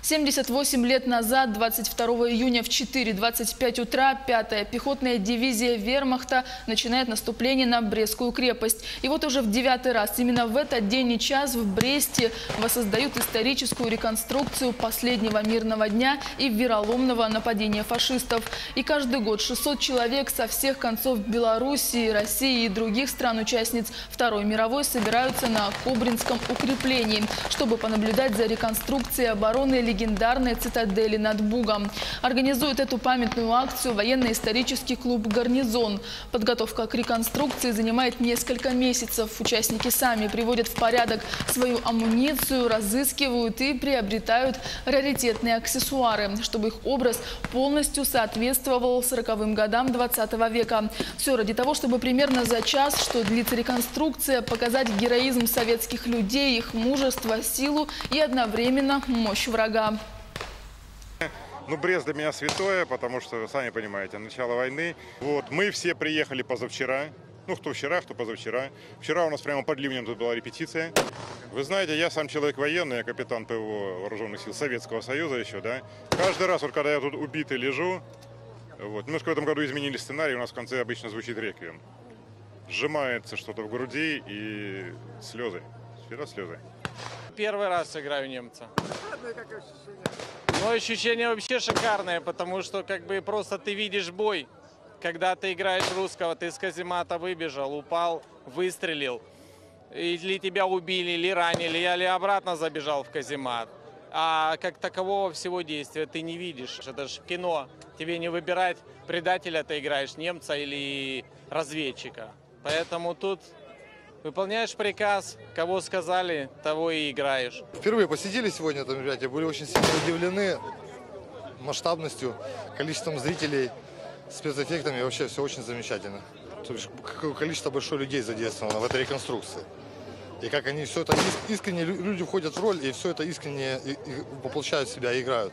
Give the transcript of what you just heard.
78 лет назад, 22 июня в 4:25 утра, 5-я пехотная дивизия вермахта начинает наступление на Брестскую крепость. И вот уже в 9-й раз, именно в этот день и час в Бресте воссоздают историческую реконструкцию последнего мирного дня и вероломного нападения фашистов. И каждый год 600 человек со всех концов Белоруссии, России и других стран-участниц Второй мировой собираются на Кобринском укреплении, чтобы понаблюдать за реконструкцией обороны легендарной цитадели над Бугом. Организует эту памятную акцию военно-исторический клуб «Гарнизон». Подготовка к реконструкции занимает несколько месяцев. Участники сами приводят в порядок свою амуницию, разыскивают и приобретают раритетные аксессуары, чтобы их образ полностью соответствовал 40-м годам 20 века. Все ради того, чтобы примерно за час, что длится реконструкция, показать героизм советских людей, их мужество, силу и одновременно мощь врага. Ну, Брест для меня святое, потому что, вы сами понимаете, начало войны. Вот, мы все приехали позавчера. Ну, кто вчера, кто позавчера. Вчера у нас прямо под ливнем тут была репетиция. Вы знаете, я сам человек военный, я капитан ПВО Вооруженных сил Советского Союза еще, да. Каждый раз, вот когда я тут убитый лежу, вот, немножко в этом году изменили сценарий, у нас в конце обычно звучит реквием. Сжимается что-то в груди и слезы. Вчера слезы. Первый раз играю немца. Но ощущение вообще шикарное, потому что как бы просто ты видишь бой. Когда ты играешь русского, ты из каземата выбежал, упал, выстрелил. Или тебя убили, или ранили, или обратно забежал в каземат. А как такового всего действия ты не видишь. Это же кино. Тебе не выбирать, предателя ты играешь, немца или разведчика. Поэтому тут выполняешь приказ, кого сказали, того и играешь. Впервые посетили сегодня это мероприятие, были очень сильно удивлены масштабностью, количеством зрителей, спецэффектами. Вообще все очень замечательно. То есть, какое количество большое людей задействовано в этой реконструкции. И как они все это искренне, люди входят в роль, и все это искренне воплощают в себя и играют.